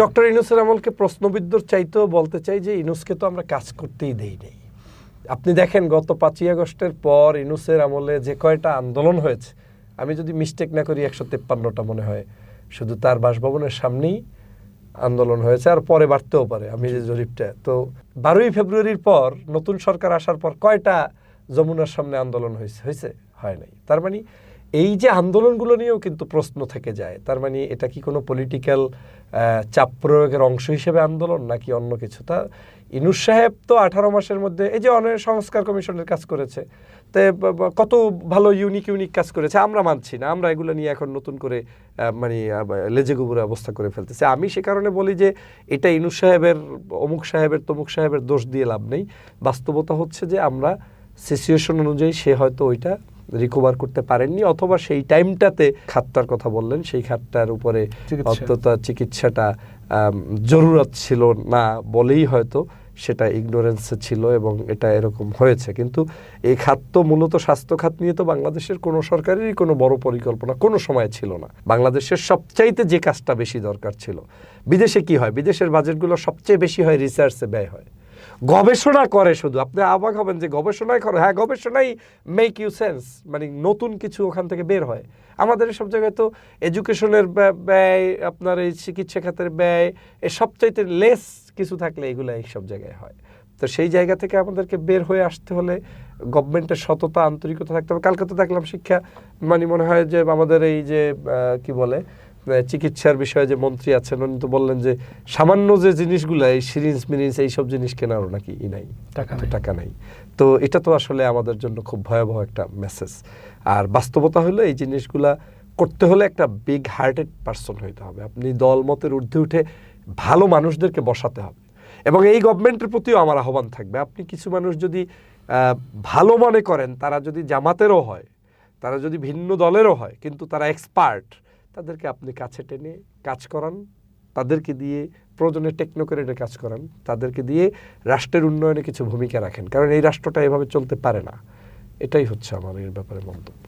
Doctor ইউনূসের আমলকে প্রশ্নবিদ্ধর চাইতেও বলতে চাই যে ইউনূসকে তো আমরা কাজ করতেই দেই নাই। আপনি দেখেন গত 5ই আগস্টের পর ইউনূসের আমলে যে কয়টা আন্দোলন হয়েছে, আমি যদি মিস্টেক না করি 153টা মনে হয় শুধু তার বাসভবনের সামনেই আন্দোলন হয়েছে, আর পরে বাড়তেও পারে। আমি যে জরিপটা, তো 12ই ফেব্রুয়ারির পর নতুন সরকার আসার পর কয়টা যমুনার সামনে আন্দোলন হয়েছে? হয় নাই। তার মানে এই যে আন্দোলনগুলো নিয়েও কিন্তু প্রশ্ন থেকে যায়। তার মানে এটা কি কোনো পলিটিক্যাল চাপ প্রয়োগের অংশ হিসেবে আন্দোলন নাকি অন্য কিছু? তা ইউনূস সাহেব তো 18 মাসের মধ্যে এই যে অনেক সংস্কার কমিশনের কাজ করেছে, তে কত ভালো ইউনিক কাজ করেছে, আমরা মানছি না, আমরা এগুলো নিয়ে এখন নতুন করে মানে লেজে গোবরে অবস্থা করে ফেলতেছে। আমি সে কারণে বলি যে এটা ইউনূস সাহেবের, অমুক সাহেবের, তমুক সাহেবের দোষ দিয়ে লাভ নেই। বাস্তবতা হচ্ছে যে আমরা সিচুয়েশন অনুযায়ী সে হয়তো ওইটা রিকভার করতে পারেননি, অথবা সেই টাইমটাতে খাতটার কথা বললেন, সেই খাতটার উপরে অন্তত চিকিৎসাটা জরুরত ছিল না বলেই হয়তো সেটা ইগনোরেন্সে ছিল এবং এটা এরকম হয়েছে। কিন্তু এই খাত তো মূলত স্বাস্থ্য খাত নিয়ে তো বাংলাদেশের কোনো সরকারেরই কোনো বড় পরিকল্পনা কোনো সময় ছিল না। বাংলাদেশের সবচাইতে যে কাজটা বেশি দরকার ছিল, বিদেশে কি হয়, বিদেশের বাজেটগুলো সবচেয়ে বেশি হয় রিসার্চে ব্যয় হয়, গবেষণা করে শুধু। আপনি অবাক হবেন যে গবেষণায় করে, হ্যাঁ গবেষণাই মেক ইউ সেন্স, মানে নতুন কিছু ওখান থেকে বের হয়। আমাদের সব জায়গায় তো এডুকেশনের ব্যয়, আপনার এই চিকিৎসা খাতের ব্যয়, এ সবচাইতে লেস কিছু থাকলে এগুলো এই সব জায়গায় হয়। তো সেই জায়গা থেকে আমাদেরকে বের হয়ে আসতে হলে গভর্নমেন্টের সততা, আন্তরিকতা থাকতে হবে। কালকে তো দেখলাম শিক্ষা, মানে মনে হয় যে আমাদের এই যে কি বলে চিকিৎসার বিষয়ে যে মন্ত্রী আছেন উনি তো বললেন যে সামান্য যে জিনিসগুলো, এই সিরিঞ্জ মিরিঞ্জ এইসব জিনিস কেনারও নাকি নাই, টাকা নাই। তো এটা তো আসলে আমাদের জন্য খুব ভয়াবহ একটা মেসেজ। আর বাস্তবতা হলো এই জিনিসগুলা করতে হলে একটা বিগ হার্টেড পারসন হইতে হবে। আপনি দলমতের ঊর্ধ্বে উঠে ভালো মানুষদেরকে বসাতে হবে। এবং এই গভর্নমেন্টের প্রতিও আমার আহ্বান থাকবে, আপনি কিছু মানুষ যদি ভালো মনে করেন, তারা যদি জামাতেরও হয়, তারা যদি ভিন্ন দলেরও হয়, কিন্তু তারা এক্সপার্ট, তাদেরকে আপনি কাছে টেনে কাজ করান, তাদেরকে দিয়ে প্রয়োজনে টেকনোক্রেটের কাজ করান, তাদেরকে দিয়ে রাষ্ট্রের উন্নয়নে কিছু ভূমিকা রাখেন। কারণ এই রাষ্ট্রটা এভাবে চলতে পারে না। এটাই হচ্ছে আমার এর ব্যাপারে মন্তব্য।